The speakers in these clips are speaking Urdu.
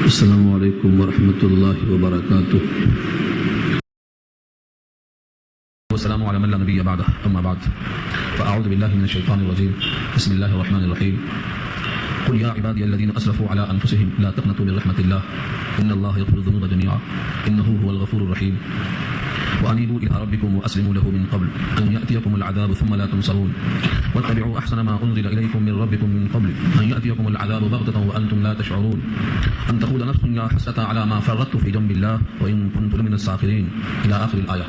السلام علیکم ورحمۃ اللہ وبرکاتہ. والسلام على من لا نبي بعده اما بعد فاعوذ بالله من الشيطان الرجيم. بسم الله الرحمن الرحيم. قل يا عبادي الذين اسرفوا على انفسهم لا تقنطوا من رحمة الله ان الله يغفر الذنوب جميعا انه هو الغفور الرحيم. وانيبوا الى ربكم واسلموا له من قبل ان ياتيكم العذاب ثم لا تنصرون واتبعوا احسن ما انزل اليكم من ربكم من قبل ان ياتيكم العذاب بغتة وانتم لا تشعرون ان تقول نفس يا حسرة على ما فرطت في جنب الله وان كنت لمن الساخرين الى اخر الايه.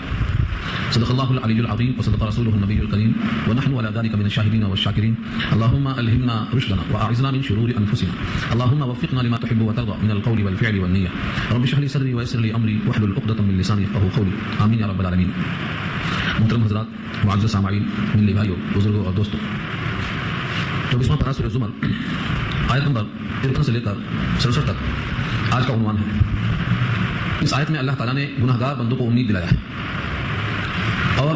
صدق الله العلي العظيم وصدق رسوله النبي الكريم ونحن على ذلك من الشاهدين والشاكرين. اللهم ألهمنا رشدنا وأعذنا من شرور أنفسنا. اللهم وفقنا لما تحب وترضى من القول والفعل والنية. رب اشرح لي صدري ويسر لي أمري واحلل عقدة من لساني يفقهوا قولي. آمين يا رب العالمين. محترم حضرات، معزز سامعین، ملے بھائیوں، بزرگوں اور دوستوں، 24واں پارہ سورہ زمر آیت نمبر 53 سے لے کر 67 تک آج کا عنوان ہے. اس آیت میں اللہ تعالیٰ نے گناہگار بندوں کو امید دلایا ہے اور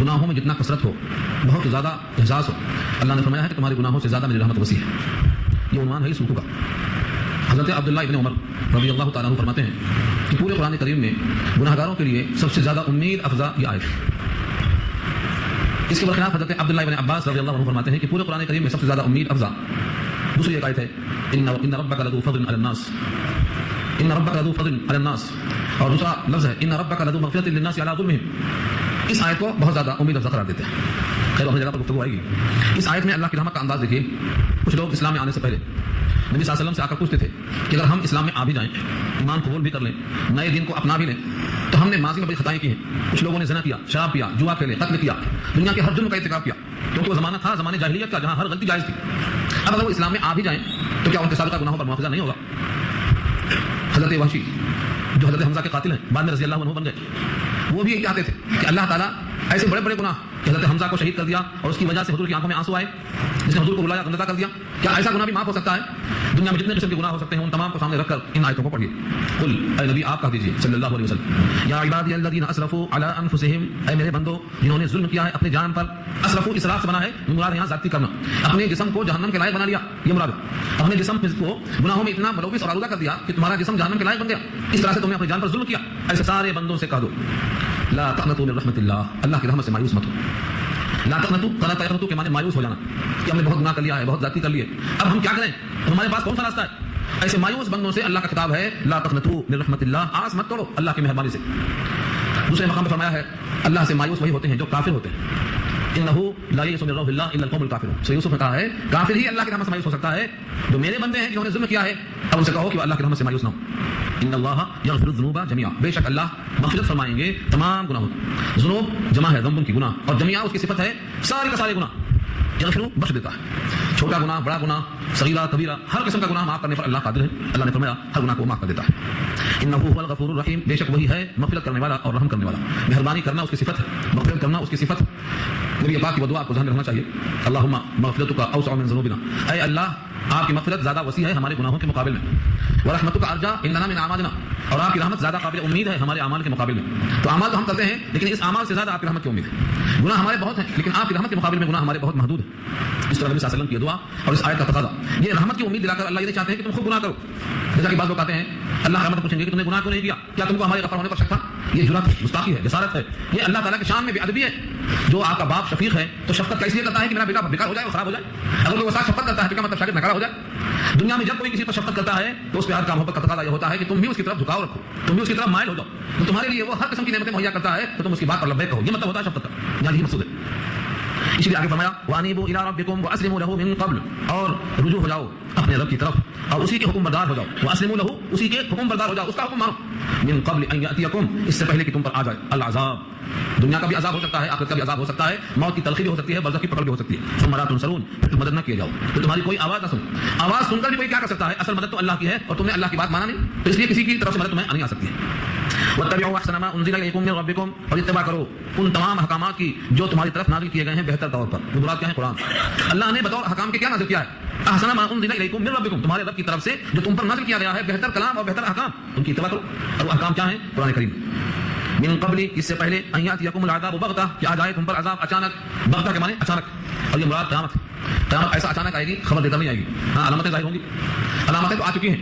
گناہوں میں جتنا کثرت ہو، بہت زیادہ احساس ہو، اللہ نے فرمایا ہے کہ تمہارے گناہوں سے زیادہ میری رحمت وسیع ہے. یہ عنوان ہے اس رکوع کا. حضرت عبداللہ ابن عمر رضی اللہ تعالیٰ عنہ فرماتے ہیں کہ پورے قرآن کریم میں گناہگاروں کے لیے سب سے زیادہ امید افزا یہ آیت ہے. اس کے برخلاف حضرت عبداللہ ابن عباس رضی اللہ عنہ فرماتے ہیں کہ پورے قرآن کریم میں سب سے زیادہ امید افزا دوسری ایک آیت ہے، ان ربک لذو فضل علی الناس، ان ربک لذو فضل علی الناس، اور دوسرا لفظ ہے ان ربک لذو مغفرۃ للناس علی ظلمہم. اس آیت کو بہت زیادہ امید افزا قرار دیتے ہیں. خیر اپنی جگہ پر گفتگو آئے گی. اس آیت میں اللہ کی رحمت کا انداز دیکھیے. کچھ لوگ اسلام میں آنے سے پہلے نبی صلی اللہ علیہ وسلم سے آ کر پوچھتے تھے کہ اگر ہم اسلام میں آ بھی جائیں، ایمان قبول بھی کر لیں، نئے دین کو اپنا بھی لیں، تو ہم نے ماضی میں بڑی خطائیں کی ہیں. کچھ لوگوں نے زنا کیا، شراب پیا، جوا کھیلے، قتل کیا، دنیا کے ہر جرم کا ارتکاب کیا، کیونکہ وہ زمانہ تھا زمانے جاہلیت کا جہاں ہر غلطی جائز تھی. اب اگر وہ اسلام میں آ بھی جائیں تو کیا ان کے سابقہ گناہوں پر مواخذہ نہیں ہوگا؟ حضرت وحشی جو حضرت حمزہ کے قاتل ہیں، بعد میں رضی اللہ عنہ بن گئے، وہ بھی یہی چاہتے تھے کہ اللہ تعالیٰ ایسے بڑے بڑے گناہ کہ حضرت حمزہ کو شہید کر دیا اور اس کی وجہ سے حضور کی آنکھوں میں آنسو آئے، جس نے حضور کو بلایا گندہ کر دیا، کیا ایسا گناہ بھی معاف ہو سکتا ہے؟ دنیا میں جتنے قسم کے گناہ ہو سکتے ہیں ان تمام کو سامنے رکھ کر ان آیتوں کو پڑھیے. قل، اے نبی آپ کہہ دیجیے صلی اللہ علیہ وسلم، یا عبادی الذین اسرفوا علی انفسہم، اے میرے بندو جنہوں نے ظلم کیا ہے اپنے جان پر. اسرفوا اسراف سے بنا ہے، مراد یہاں ذاتی کرنا، اپنے جسم کو جہنم کے لائق بنا لیا، یہ مراد ہے. اپنے جسم کو گناہوں میں اتنا ملوث اور آلودہ کر دیا کہ تمہارا جسم جہنم کے لائق بن گیا. اس طرح سے تم نے اپنی جان پر ظلم کیا. ایسے سارے بندوں سے کہہ دو لا تقنطوا من رحمت اللہ، اللہ کی رحمت سے مایوس مت ہو. لا تقنطوا، قنط یقنطوا کے معنی مایوس ہو جانا کہ ہم نے بہت گناہ کر لیا ہے، بہت ذاتی کر لیے، اب ہم کیا کریں، ہمارے پاس کون سا راستہ ہے؟ ایسے مایوس بندوں سے اللہ کا خطاب ہے لا تقنطوا من رحمت اللہ، آس مت توڑو اللہ کی مہربانی سے. دوسرے مقام پر فرمایا ہے اللہ سے مایوس وہی ہوتے ہیں جو کافر ہوتے ہیں. انہ لا یئس من روح اللہ الا القوم الکافرون. سورہ یوسف میں کہا ہے کافر ہی اللہ کی رحمت سے مایوس ہو سکتا ہے. جو میرے بندے ہیں جنہوں نے ظلم کیا ہے، اب ان سے کہو کہ وہ اللہ کی رحمت سے مایوس نہ ہو. ان اللہ یغفر الذنوب جميعا، بے شک اللہ مغفرت فرمائیں گے تمام گناہوں کی. ذنوب جمع ہے ذنب کی گناہ، اور جميعا اس کی صفت ہے سارے کا سارے گناہ. یغفر بخش دیتا ہے، چھوٹا گناہ، بڑا گناہ، صغیرہ کبیرہ، ہر قسم کا گناہ معاف کرنے پر اللہ قادر ہے. اللہ نے فرمایا ہر گناہ کو معاف کر دیتا ہے. انہ هو الغفور الرحیم، بے شک وہی ہے مغفرت کرنے والا اور رحم کرنے والا. مہربانی کرنا اس کی صفت ہے، مغفرت کرنا اس کی صفت ہے. نبی پاک کی وہ دعا کو ذہن میں رکھنا چاہیے، اللہم مغفرتک اوسع من ذنوبنا، اے اللہ آپ کی مغفرت زیادہ وسیع ہے ہمارے گناہوں کے مقابل میں. ورحمتک ارجا اننا من اعمالنا، اور آپ کی رحمت زیادہ قابل امید ہے ہمارے اعمال کے مقابل میں. تو اعمال تو ہم کرتے ہیں لیکن اس اعمال سے زیادہ آپ کی رحمت کی امید ہے. گناہ ہمارے بہت ہیں لیکن آپ کی رحمت کے مقابل میں گناہ ہمارے بہت محدود ہیں. اس طرح نبی صلی اللہ علیہ وسلم کی دعا اور اس آیت کا تقاضا، یہ رحمت کی امید دلا کر اللہ یہ چاہتے ہیں کہ تم خود گناہ کرو. جیسا کہ بعض لوگ کہتے ہیں اللہ رحمت پوچھیں گے کہ تم نے گناہ کیوں نہیں کیا، کیا تم کو ہمارے غفر ہونے پر شک تھا؟ یہ جرات ہے، گستاخی ہے، جسارت ہے. یہ اللہ تعالیٰ کے شان میں بے ادبی ہے. جو آپ کا باپ شفیق ہے تو شفقت کا اس لیے کرتا ہے کہ میرا بیٹا بیکار ہو جائے اور خراب ہو جائے. اگر کوئی استاد شفقت کرتا ہے تو مطلب شاگرد ناکارہ ہو جائے. دنیا میں جب کوئی کسی پر شفقت کرتا ہے تو اس پہ ہر کام محبت کا تقاضا یہ ہوتا ہے کہ تم بھی اس کی طرف جھکاؤ رکھو، تم بھی اس کی طرف مائل ہو جاؤ. تو تمہارے لیے وہ ہر قسم کی نعمتیں مہیا کرتا ہے تو تم اس کی بات پر لبیک کہو. یہ مطلب ہوتا ہے شفقت کا، یعنی یہ مقصود ہے. اسی لیے آگے فرمایا وانیبوا الی ربکم واسلموا له من قبل، اور رجوع ہو جاؤ اپنے رب کی طرف اور اسی کے حکم بردار ہو جاؤ. واسلموا له، اسی کے حکم بردار ہو جاؤ، اس کا حکم مانو. من قبل ان یاتیکم، اس سے پہلے کہ تم پر آ جائے العذاب. دنیا کا بھی عذاب ہو سکتا ہے، آخرت کا بھی عذاب ہو سکتا ہے، موت کی تلخی بھی ہو سکتی ہے، برزخ کی پکڑ بھی ہو سکتی ہے. ثم لا تنصرون، پھر مدد نہ کیے جاؤ، پھر تمہاری کوئی آواز نہ سنو. آواز سن کر بھی کوئی کیا کر سکتا ہے؟ اصل مدد تو اللہ کی ہے اور تم نے اللہ کی بات مانا نہیں، تو اس لیے کسی کی طرف سے مدد تمہیں نہیں آ سکتی ہے. واتبعوا احسن ما انزل اليكم من ربكم، اور اتباع کرو ان تمام احکامات کی جو تمہاری طرف نازل کیے گئے ہیں بہتر طور پر. مراد کیا ہے؟ قرآن. اللہ نے بطور احکام کے کیا نازل کیا ہے؟ احسن ما انزل اليكم من ربكم، تمہارے رب کی طرف سے جو تم پر نازل کیا گیا ہے بہتر کلام اور بہتر احکام، ان کی اتباع کرو. اور وہ احکام کیا ہیں؟ قرآن کریم. من قبل، اس سے پہلے، ان یاتیکم العذاب بغتہ، کہ آ جائے تم پر عذاب اچانک. بغتہ کے معنی اچانک، اور یہ مراد قیامت. قیامت. قیامت ایسا اچانک آئے گی، خبر دیتا نہیں آئے گی. ہاں علامتیں ظاہر ہوں گی، علامتیں تو آ چکی ہیں.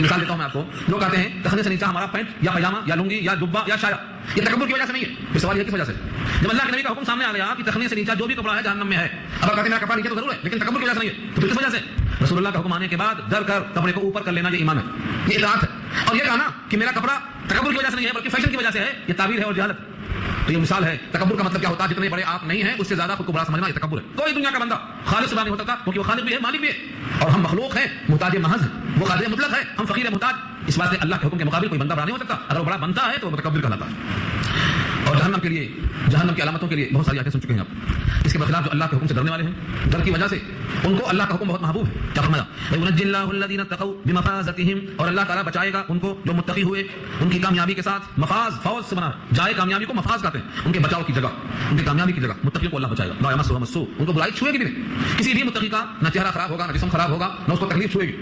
ایک مثال دیتا ہوں میں آپ کو. لوگ کہتے ہیں تخنے سے نیچے ہمارا پینٹ یا پاجامہ یا لنگی یا جبہ یا شایا, یہ تکبر کی وجہ سے نہیں ہے. پھر سوال یہ کس وجہ سے؟ جب اللہ کے نبی کا حکم سامنے آ گیا کہ تخنے سے نیچے جو بھی کپڑا ہے جہنم میں ہے, اب آپ کہتے ہیں میرا کپڑا نیچے تو ضرور ہے لیکن تکبر کی وجہ سے نہیں ہے, تو پھر کس وجہ سے؟ رسول اللہ کا حکم آنے کے بعد ڈر کر کپڑے کو اوپر کر لینا یہ ایمان ہے, یہ اطاعت ہے. اور یہ کہنا کہ میرا کپڑا تکبر کی وجہ سے نہیں ہے بلکہ فیشن کی وجہ سے ہے, یہ تعبیر ہے اور جہالت. تو یہ مثال ہے. تکبر کا مطلب کیا ہوتا ہے؟ جتنے بڑے آپ نہیں ہیں اس سے زیادہ خود کو بڑا سمجھنا, یہ تکبر ہے. کوئی دنیا کا بندہ خالص خدا نہیں ہو سکتا کیونکہ وہ خالق بھی ہے مالک بھی ہے, اور ہم مخلوق ہیں, محتاج محض ہیں. وہ قادر مطلق ہے, ہم فقیر محتاج. اس واسطے اللہ کے حکم کے مقابل کوئی بندہ بڑا نہیں ہو سکتا. اگر وہ بڑا بنتا ہے تو وہ متکبر کہلاتا ہے. اور جہنم کے لیے, جہنم کی علامتوں کے لیے بہت ساری آیتیں سن چکے ہیں آپ. اس کے برخلاف جو اللہ کے حکم سے ڈرنے والے ہیں, ڈر کی وجہ سے ان کو اللہ کا حکم بہت محبوب ہے. کیا فرمایا؟ وَيُنَجِّي اللَّهُ الَّذِينَ اتَّقَوْا بِمَفَازَتِهِمْ, اور اللہ تعالیٰ بچائے گا ان کو جو متقی ہوئے ان کی کامیابی کے ساتھ. مفاز فوز سے بنا, جائے کامیابی کو مفاز کہتے ہیں, ان کے بچاؤ کی جگہ, ان کی کامیابی کی جگہ. متقیوں کو اللہ بچائے گا. لا یمسہ السوء, ان کو برائی چھوئے گی بھی نہیں. کسی بھی متقی کا نہ چہرہ خراب ہوگا, نہ جسم خراب ہوگا, نہ اس کو تکلیف چھوئے گی.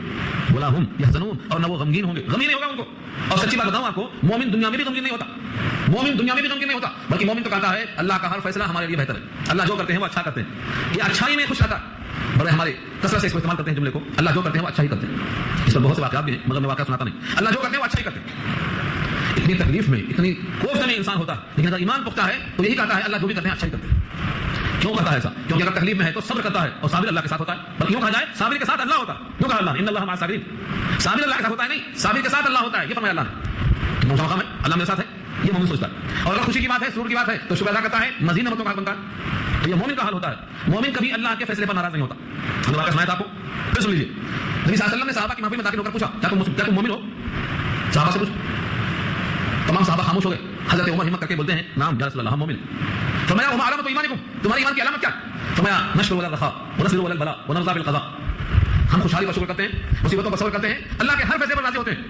ولا هم يحزنون, اور نہ وہ غمگین ہوں گے, غم ہی نہیں ہوگا ان کو. اور سچی بات بتاؤں آپ کو, مومن دنیا میں بھی غمگین نہیں ہوتا, مومن دنیا میں بھی غمگین نہیں ہوتا, بلکہ مومن تو کہتا ہے اللہ کا ہر فیصلہ ہمارے لیے بہتر ہے. اللہ جو کرتے ہیں وہ اچھا کرتے ہیں, یہ اچھائی میں خوش رہتا ہے. بڑے ہمارے کثرت سے اس کو استعمال کرتے ہیں جملے کو, اللہ جو کرتے ہیں وہ اچھا ہی کرتے ہیں. اس پر بہت سے واقعات بھی ہیں مگر میں واقعہ سناتا نہیں. اللہ جو کرتے ہیں وہ اچھا ہی کرتے ہیں. اتنی تکلیف میں, اتنی کوفت میں انسان ہوتا ہے, لیکن اگر ایمان پختہ ہے تو یہی کہتا ہے اللہ جو بھی کرتے ہیں اچھا ہی کرتے ہیں. کیوں کہتا ہے ایسا؟ کیونکہ اگر تکلیف میں ہے تو صبر کرتا ہے, اور صابر اللہ کے ساتھ ہوتا ہے. بلکہ یوں کہا جائے صابر کے ساتھ اللہ ہوتا ہے. کیوں کہا اللہ ان اللہ مع الصابرین, صابر اللہ کے ساتھ ہوتا ہے, نہیں صابر کے ساتھ اللہ ہوتا ہے. یہ فرمایا اللہ نے. موسم مقام ہے اللہ میرے ساتھ ہے, یہ مومن سوچتا ہے. اور اگر خوشی کی بات ہے, سرور کی بات ہے, تو شکر ادا کرتا ہے, مزید نعمتوں کا حق بنتا ہے. تو یہ مومن کا حال ہوتا ہے. مومن کبھی اللہ کے فیصلے پر ناراض نہیں ہوتا. ہم نے واقعہ سنایا تھا آپ کو, پھر سن لیجیے. نبی صلی اللہ علیہ وسلم نے صحابہ کی محفل میں داخل ہو کر پوچھا کیا تم مومن ہو؟ صحابہ سے پوچھ. تمام صحابہ خاموش ہو گئے. حضرت عمر ہمت کر کے بولتے ہیں نعم یا رسول اللہ, ہم مومن ہیں. فرمایا وما علامت ایمانکم, تمہاری ایمان کی علامت کیا؟ فرمایا نشکر ولا الرخاء ونصبر ولا البلاء ونرضى بالقضاء, ہم خوشحالی پر شکر کرتے ہیں, مصیبتوں پر صبر کرتے ہیں, اللہ کے ہر فیصلے پر راضی ہوتے ہیں.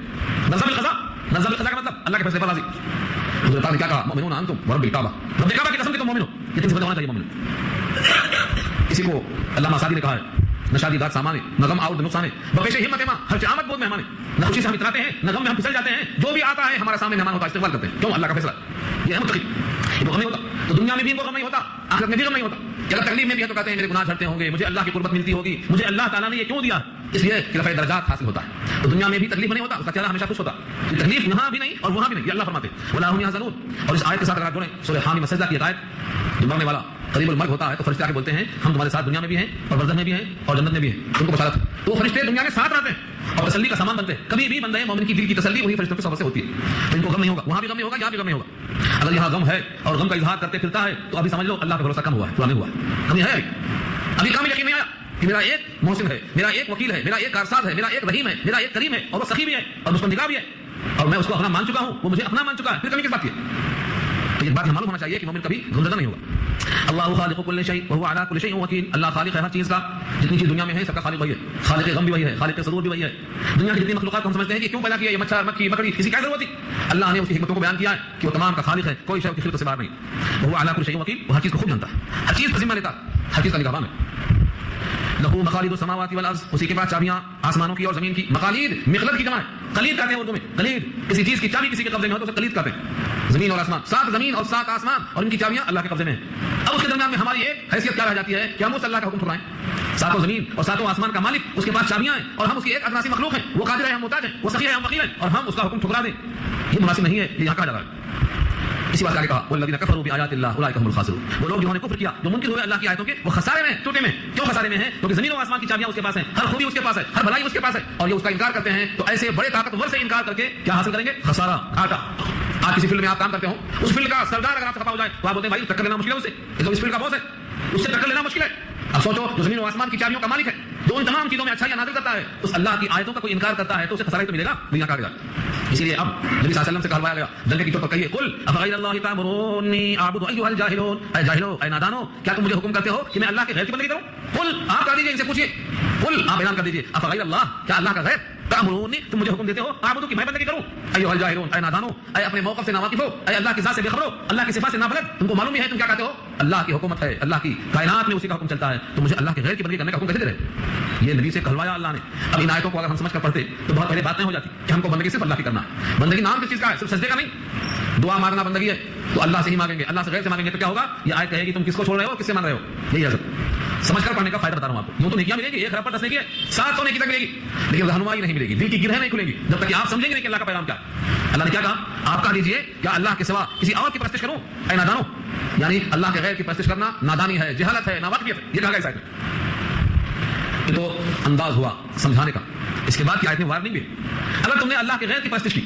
نرضى بالقضاء, نرضى بالقضاء کا مطلب اللہ کے فیصلے پر راضی. حضرت نے کیا کہا؟ مؤمنون انتم ورب الکعبہ, رب کعبہ کی قسم کہ تم مومن ہو. یہ تین صفتیں ہونا چاہیے مومن. اسی کو علامہ سعدی نے کہا ہے نہ شادی داد سامان ہے, نہ غم آؤ نقصان ہے, بپیش ہمت ماں ہر آمد بود مہمان ہے. نہ خوشی سے ہم اتراتے ہیں, نہ غم میں ہم پھسل جاتے ہیں. جو بھی آتا ہے ہمارا سامنے مہمان ہوتا ہے, استقبال کرتے ہیں. کیوں؟ اللہ کا فیصلہ. یہ ہے متقی. یہ غم نہیں ہوتا, تو دنیا میں بھی ان کو غم نہیں ہوتا, آخرت میں بھی غم نہیں ہوتا. اگر تکلیف میں بھی ہے تو کہتے ہیں میرے گناہ جھڑتے ہوں گے, مجھے اللہ کی قربت ملتی ہوگی, مجھے اللہ تعالیٰ نے یہ کیوں دیا؟ اس لیے کہ رفع درجات حاصل ہوتا ہے. تو دنیا میں بھی تکلیف نہیں ہوتا, اس کا چہرہ ہمیشہ خوش ہوتا. یہ تکلیف یہاں بھی نہیں اور وہاں بھی نہیں, یہ اللہ فرماتے ولا هم يحزنون. اور اس آیت کے ساتھ اگر جوڑیں سورہ حامیم سجدہ کی آیت, جو مرنے والا قریب المرگ ہوتا ہے تو فرشتے آ کے بولتے ہیں ہم تمہارے ساتھ دنیا میں بھی ہیں اور برزخ میں بھی ہیں اور جنت میں بھی ہیں. ان کو بشارت. تو فرشتے دنیا میں ساتھ رہتے ہیں اور تسلی کا سامان بنتے ہیں. کبھی بھی بندے مومن کی دل کی تسلی وہی فرشتوں کی صحبت سے ہوتی ہے. تو ان کو غم نہیں ہوگا, وہاں بھی غم نہیں ہوگا, یہاں بھی غم نہیں ہوگا. اگر یہاں غم ہے اور غم کا اظہار کرتے پھرتا ہے تو ابھی سمجھ لو اللہ کا بھروسہ کم ہوا ہے, پورا نہیں ہوا ہے. کمی ہے ابھی کامل یقین نہیں آیا کہ میرا ایک محسن ہے, میرا ایک وکیل ہے, میرا ایک کارساز ہے, میرا ایک رحیم ہے, میرا ایک کریم ہے, اور وہ سخی بھی ہے اور مجھ پر نگاہ بھی ہے, اور میں اس کو اپنا مان چکا ہوں, وہ مجھے اپنا مان چکا ہے. پھر کمی کس بات کی ہے؟ تو یہ بات معلوم ہونا چاہیے کہ مومن کبھی غمزدہ نہیں ہوگا. اللہ خالق کل شیء وهو على كل شيء وکیل. اللہ خالق ہے ہر چیز کا, جتنی چیز دنیا میں ہے سب کا خالق وہی ہے. خالق غم بھی وہی ہے, خالق سرور بھی وہی ہے. دنیا کی جتنی مخلوقات کو ہم سمجھتے ہیں کہ کیوں پیدا کیا, یہ مچھر مکھی مکڑی, کسی کی ضرورت تھی؟ اللہ نے اس کی حکمتوں کو بیان کیا ہے کہ وہ تمام کا خالق ہے, کوئی شے اس کی خلقت سے باہر نہیں. وهو على كل شيء وکیل, وہ ہر چیز کو خوب جانتا ہے, ہر چیز کا ذمہ لیتا ہے, ہر چیز کا نگہبان ہے. لہو مقالید السماوات والارض, اسی کے پاس چابیاں آسمانوں کی اور زمین کی. مقالید مقلد کی جمع ہے, قلید کہتے ہیں اردو میں. قلید کسی چیز کی چابی کسی کے قبضے میں ہو تو اسے قلید کہتے ہیں. زمین اور آسمان, 7 زمین اور 7 آسمان, اور ان کی چابیاں اللہ کے قبضے میں ہیں. اب اس کے درمیان میں ہماری ایک حیثیت کیا رہ جاتی ہے کہ ہم اس اللہ کا حکم ٹھکرائیں. 7 زمین اور 7 آسمان کا مالک, اس کے پاس چابیاں ہیں, اور ہم اس کی ایک ادناسی مخلوق ہیں. وہ قادر ہے, ہم محتاج ہیں. وہ سخی ہے, ہم فقیر ہیں, اور ہم اس کا حکم ٹھکرا دیں. یہ مناسب نہیں ہے, یہ یہاں کہا جا رہا ہے. اسی بات آگے کہا والذین کفروا بآیات اللہ اولئک هم الخاسرون. وہ لوگ جنہوں نے کفر کیا, جو منکر ہوئے اللہ کی آیتوں کے, وہ خسارے میں, ٹوٹے میں. کیوں خسارے میں ہیں؟ کیونکہ زمین و آسمان کی چابیاں اس کے پاس ہیں, ہر خوبی اس کے پاس ہے, ہر بھلائی اس کے پاس ہے, اور یہ اس کا انکار کرتے ہیں. تو ایسے بڑے طاقتور سے انکار کر کے کیا حاصل کریں گے؟ خسارہ, گھاٹا. آپ کسی فیلڈ میں آپ کام کرتے ہو, اس فیلڈ کا سردار اگر آپ سے خفا ہو جائے تو آپ بولتے ہیں بھائی ٹکر لینا مشکل ہے اسے, تو اس فیلڈ کا باس ہے, اس سے ٹکر لینا مشکل ہے. اب سوچو جو زمین و آسمان کی چابیوں کا مالک ہے, جو ان تمام چیزوں میں اچھائیاں نازل کرتا ہے, اس اللہ کی آیتوں کا کوئی انکار کرتا ہے تو اسے خسارہ تو ملے گا, دنیا کا گا. اسی لیے اب نبی صلی اللہ علیہ وسلم سے کہلوایا گیا جنگ کی طور پر, کہیے قل افغیر اللہ تامرونی اعبد ایھا الجاہلون. اے جاہلو, اے نادانو, کیا تم مجھے حکم کرتے ہو کہ میں اللہ کے غیر کی بندگی کروں؟ قل, آپ کہہ دیجیے, ان سے پوچھیے, قل, آپ اعلان کر دیجیے, افغیر اللہ, کیا اللہ کا غیر, تامرونی, تم مجھے حکم دیتے ہو اعبد کی میں بندگی کروں. ایھا الجاہلون, اے نادانو, اے اپنے موقف سے ناواقف ہو, اے اللہ کی ذات سے بے خبر ہو, اللہ کی صفات سے نابلد, تم کو معلوم ہی ہے تم کیا کہتے ہو. اللہ کی حکومت ہے, اللہ کی کائنات میں اسی کا حکم چلتا ہے, تو مجھے اللہ کے غیر کی بندگی کرنے کا حکم کیسے دے رہے؟ یہ نبی سے کہلوایا اللہ نے. اب ان آیتوں کو اگر ہم سمجھ کر پڑھتے تو بہت پہلے باتیں ہو جاتی کہ ہم کو بندگی صرف اللہ کی کرنا ہے. بندگی نام کس چیز کا ہے؟ صرف سجدے کا نہیں. دعا مانگنا بندگی ہے تو اللہ سے ہی مانگیں گے, اللہ سے غیر سے مانگیں گے تو کیا ہوگا؟ یہ آیت کہے گی تم کس کو چھوڑ رہے ہو, کس سے مانگ رہے ہو. یہی حضرت سمجھ کر پڑھنے کا فائدہ بتا رہا ہوں آپ کو. یوں تو نیکیاں ملیں گی, 1 ارب پر 10 نیکی ہے, 700 نیکی تک ملے گی, لیکن رہنمائی نہیں ملے گی, دل کی گرہیں نہیں کھلیں گی جب تک کہ آپ سمجھیں گے نہیں کہ اللہ کا پیغام کیا ہے. اللہ نے کیا کہا, آپ کہہ دیجئے کیا اللہ کے سوا کسی اور کی پرستش کروں اے نادانو, یعنی اللہ کے غیر کی پرستش کرنا نادانی ہے, جہالت ہے, ناواقفیت ہے, یہ کہا گیا اس آیت میں. یہ تو انداز ہوا سمجھانے کا. اس کے بعد کی آیت میں وارننگ بھی. اگر تم نے اللہ کے غیر کی پرستش کی,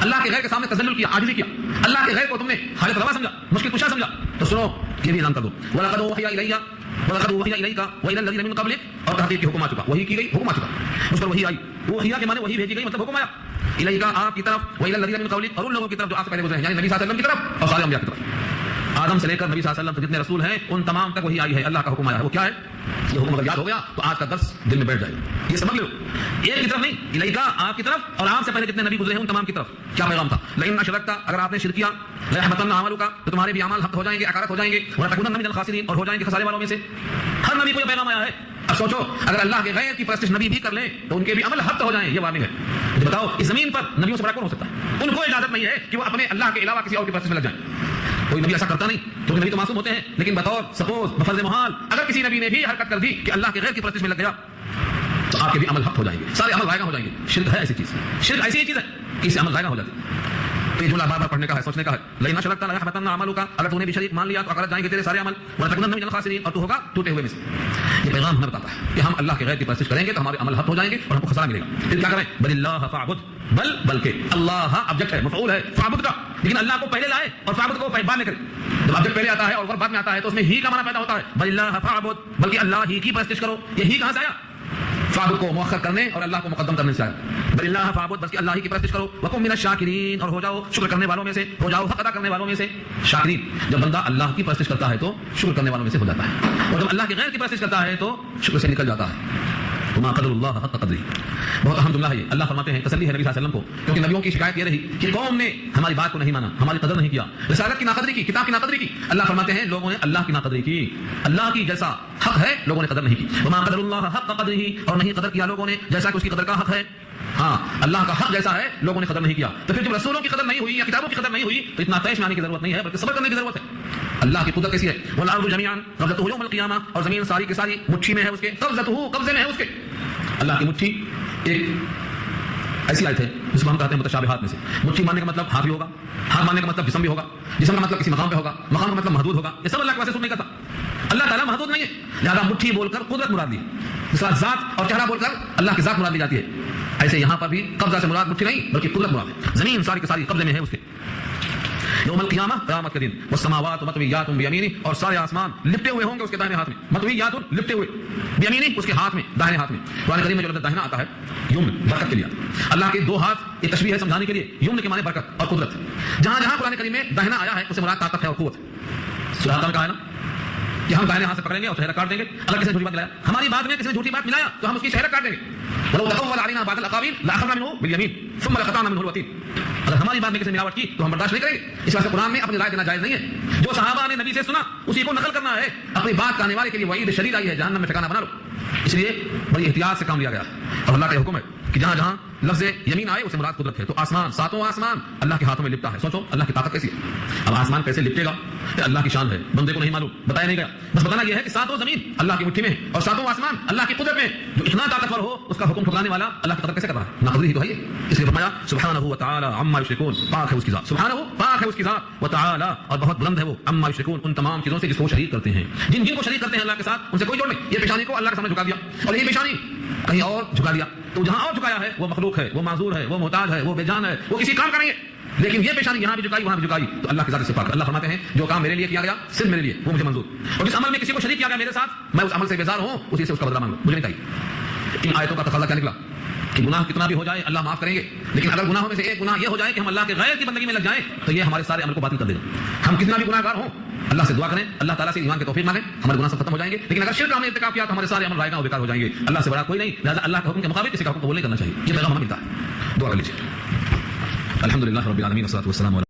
اللہ کے غیر کے سامنے تذلل کیا, عاجزی کیا, اللہ کے غیر کو تم نے حاجت روا سمجھا, مشکل کشا سمجھا, تو سنو یہ بھی اعلان کر دو, وَلَقَدْ أُوحِيَ إِلَيَّ وَإِلَى الَّذِينَ مِن قَبْلِكَ, اور تحقیق کی حکم آ چکا, وحی کی گئی, حکم آ چکا, اس پر وحی آئی. اوحیا کے معنی وحی بھیجی گئی, مطلب حکم آیا. الیک آپ کی طرف, وَإِلَى الَّذِينَ مِن قَبْلِكَ, اور ان لوگوں کی طرف جو آپ سے پہلے گزرے ہیں, یعنی نبی صلی اللہ علیہ وسلم کی طرف اور سارے انبیاء کی طرف. آدم سے لے کر نبی صلی اللہ علیہ وسلم تک جتنے رسول ہیں ان تمام تک وہی آئی ہے, اللہ کا حکم آیا ہے. وہ کیا ہے یہ حکم؟ اگر یاد ہو گیا تو آج کا درس دل میں بیٹھ جائے گا, یہ سمجھ لو. ایک کی طرف نہیں, الیک آپ کی طرف اور آپ سے پہلے جتنے نبی گزرے ہیں ان تمام کی طرف کیا پیغام تھا. لئن اشرکت, اگر آپ نے شرک کیا, ليحبطن عملك, تو تمہارے بھی اعمال حبط ہو جائیں گے, اکارت ہو جائیں گے, ولتكونن من الخاسرین, اور ہو جائیں گے خسارے والوں میں سے. ہر نبی کو یہ پیغام آیا ہے. اب سوچو اگر اللہ کے غیر کی پرستش نبی بھی کر لیں تو ان کے بھی عمل حبط ہو جائیں, یہ وارننگ ہے. مجھے بتاؤ اس زمین پر نبیوں سے بڑا کون ہو سکتا ہے؟ ان کو اجازت نہیں ہے کہ وہ اپنے اللہ کے علاوہ کسی اور کی پرستش میں لگ جائیں. کوئی نبی ایسا کرتا نہیں, تو نبی تو معصوم ہوتے ہیں, لیکن بطور سپوز بفرض محال اگر کسی نبی نے بھی حرکت کر دی کہ اللہ کے غیر کی پرستش میں لگ گیا تو آپ کے بھی عمل حبط ہو جائیں گے, سارے عمل رائگاں ہو جائیں گے. شرک ہے ایسی چیز, شرک ایسی چیز ہے کہ اس سے عمل رائگاں ہو جاتی ہے. تو یہ جملہ بار بار پڑھنے کا ہے, سوچنے کا ہے. لئن اشرکت ليحبطن عملك, اگر تو نے بھی شریک مان لیا تو اکرت جائیں گے تیرے سارے عمل, ولتكونن من الخاسرین, اور تو ہوگا ٹوٹے ہوئے میں سے. یہ پیغام ہمیں بتاتا ہے کہ ہم اللہ کے غیر کی پرستش کریں گے تو ہمارے عمل حبط ہو جائیں گے اور ہم کو خسارہ ملے گا. پھر کیا کریں؟ بل اللہ فاعبد, بلکہ اللہ آبجیکٹ ہے, مفعول ہے فاعبد کا, لیکن اللہ کو پہلے لائے اور فاعبد کو بعد میں کریں. جب آبجیکٹ پہلے آتا ہے اور بعد میں آتا ہے تو اس میں ہی کا معنی پیدا ہوتا ہے. بل اللہ فاعبد, بلکہ اللہ ہی کی پرستش کرو. یہ ہی کہاں سے آیا؟ فاعبد کو مؤخر کرنے اور اللہ کو مقدم کرنے سے آیا. بل اللہ فاعبد, بلکہ اللہ ہی کی پرستش کرو. وکن من الشاکرین, اور ہو جاؤ شکر کرنے والوں میں سے, ہو جاؤ حق ادا کرنے والوں میں سے. شاکرین, جب بندہ اللہ کی پرستش کرتا ہے تو شکر کرنے والوں میں سے ہو جاتا ہے, اور جب اللہ کے غیر کی پرستش کرتا ہے تو شکر سے نکل جاتا ہے. وما قدر اللہ حق قدرہ, بہت اہم جملہ ہے یہ. اللہ فرماتے ہیں تسلی ہے نبی صلی اللہ علیہ وسلم کو, کیونکہ نبیوں کی شکایت یہ رہی کہ قوم نے ہماری بات کو نہیں مانا, ہماری قدر نہیں کیا, رسالت کی ناقدری کی, کتاب کی ناقدری کی. اللہ فرماتے ہیں لوگوں نے اللہ کی ناقدری کی, اللہ کی جیسا حق ہے لوگوں نے قدر نہیں کی. وما قدر اللہ حق قدرہ, اور نہیں قدر کیا لوگوں نے جیسا کہ اس کی قدر کا حق ہے. ہاں, اللہ کا حق جیسا ہے لوگوں نے قدر نہیں کیا. تو پھر جب رسولوں کی قدر نہیں ہوئی یا کتابوں کی قدر نہیں ہوئی تو اتنا طیش میں آنے کی ضرورت نہیں ہے, بلکہ صبر کرنے کی ضرورت ہے. اللہ کی قدرت کیسی ہے؟ والارض جميعا قبضته يوم القيامه, اور زمین ساری کی ساری مٹھی میں ہے اس کے, قبضته, قبضے میں ہے اس کے. اللہ کی مٹھی ایک ایسی آیت ہے جس کو ہم کہتے ہیں متشابہات میں سے. مٹھی ماننے کا مطلب ہاتھ بھی ہوگا, ہاتھ ماننے کا مطلب جسم بھی ہوگا, جسم کا مطلب کسی مقام پہ ہوگا, مقام کا مطلب محدود ہوگا. یہ سب اللہ کے واسطے سن نہیں کرتا. اللہ تعالیٰ محدود نہیں ہے, لہٰذا مٹھی بول کر قدرت مراد لی, اس کا ذات اور چہرہ بول کر اللہ کی ذات مراد لی جاتی ہے. ایسے یہاں پر بھی قبضہ سے مراد مٹھی نہیں بلکہ قدرت مراد ہے. زمین ساری کی ساری قبضے میں ہے اس کے. یوم القیامہ, قیامت کے دن, والسماوات مطویات بیمینہ, اور سارے آسمان لپٹے ہوئے ہوں گے اس کے داہنے ہاتھ میں. مطویات, لپٹے ہوئے, بیمینہ, اس کے ہاتھ میں, داہنے ہاتھ میں. قرآن کریم میں جو لفظ داہنا آتا ہے یمن, برکت کے لیے. اللہ کے دو ہاتھ یہ تشبیہ ہے سمجھانے کے لیے. یمن کے معنی برکت اور قدرت. جہاں جہاں قرآن کریم میں داہنا آیا ہے اس سے مراد طاقت ہے اور قوت. سورہ میں کہا ہے نا کہ ہم داہنے ہاتھ سے پکڑیں گے اور چہرہ کاٹ دیں گے. اگر کسی نے جھوٹی بات ملایا, ہماری بات میں کسی نے جھوٹی بات ملایا تو ہم اس کی چہرہ کاٹ دیں گے. ولو تقول علينا بعض الاقاويل لاخذنا منه باليمين ثم لقطعنا منه الوتين. اگر ہماری بات میں کسی نے ملاوٹ کی تو ہم برداشت نہیں کریں گے. اس واسطے قرآن میں اپنی رائے دینا جائز نہیں ہے. جو صحابہ نے نبی سے سنا اسی کو نقل کرنا ہے. اپنی بات کہنے والے کے لیے وعید شدید آئی ہے, جہنم میں ٹھکانہ بنا لو. اس لیے بڑی احتیاط سے کام لیا گیا اور اللہ کا حکم ہے کہ جہاں جہاں لفظ یمین آئے اسے مراد قدرت ہے. تو آسمان, ساتوں آسمان اللہ کے ہاتھوں میں لپٹا ہے. سوچو اللہ کی طاقت کیسی ہے. اب آسمان کیسے لپٹے گا یہ اللہ کی شان ہے, بندے کو نہیں معلوم, بتایا نہیں گیا. بس بتانا یہ ہے کہ ساتوں زمین اللہ کی مٹھی میں ہے اور ساتوں آسمان اللہ کی قدرت میں. جو اتنا طاقتور ہو اس کا حکم ٹھکرانے والا اللہ کی قدر کیسے کر رہا ہے؟ ناقدری ہی تو ہے یہ. اس لیے فرمایا سبحانہ و تعالی عما یشرکون, پاک ہے اس کی ذات. سبحانہ, پاک ہے اس کی ذات, و تعالی, اور بہت بلند ہے وہ, عما یشرکون, ان تمام چیزوں سے جس کو شریک کرتے ہیں. جن کو شریک کرتے ہیں اللہ کے ساتھ ان سے کوئی جوڑ نہیں. یہ پیشانی کو اللہ کے سامنے جھکا دیا اور یہ پیشانی کہیں اور جھکا دیا, تو جہاں اور جھکایا ہے وہ مخلوق ہے, وہ معذور ہے, وہ محتاج ہے, وہ بے جان ہے, وہ کسی کام کا نہیں ہے. لیکن یہ پیشانی یہاں بھی جھکائی وہاں بھی جھکائی تو اللہ کی ذات سے پاک. اللہ فرماتے ہیں جو کام میرے لیے کیا گیا صرف میرے لیے وہ مجھے منظور, اور جس عمل میں کسی کو شریک کیا گیا میرے ساتھ میں اس عمل سے بیزار ہوں, اسی سے اس کا بدلہ مانگو, مجھے نہیں چاہیے. ان آیتوں کا تقاضا کیا نکلا کہ گناہ کتنا بھی ہو جائے اللہ معاف کریں گے, لیکن اگر گناہوں میں سے ایک گناہ یہ ہو جائے کہ ہم اللہ کے غیر کی بندگی میں لگ جائیں تو یہ ہمارے سارے عمل کو باطل کر دے گا. ہم کتنا بھی گناہ گار ہوں اللہ سے دعا کریں, اللہ تعالیٰ سے ایمان کی توفیق مانگیں, ہمارے گناہ سب ختم ہو جائیں گے. لیکن اگر شرک ہم نے ارتکاب کیا تو ہمارے سارے عمل رائگاں اور بیکار ہو جائیں گے. اللہ سے بڑا کوئی نہیں, لہٰذا اللہ کے حکم کے مطابق کسی کا حکم قبول نہیں کرنا چاہیے. یہ پیغام ہمیں ملتا ہے. دعا کر لیجیے. الحمدللہ رب العالمین والصلاۃ والسلام علی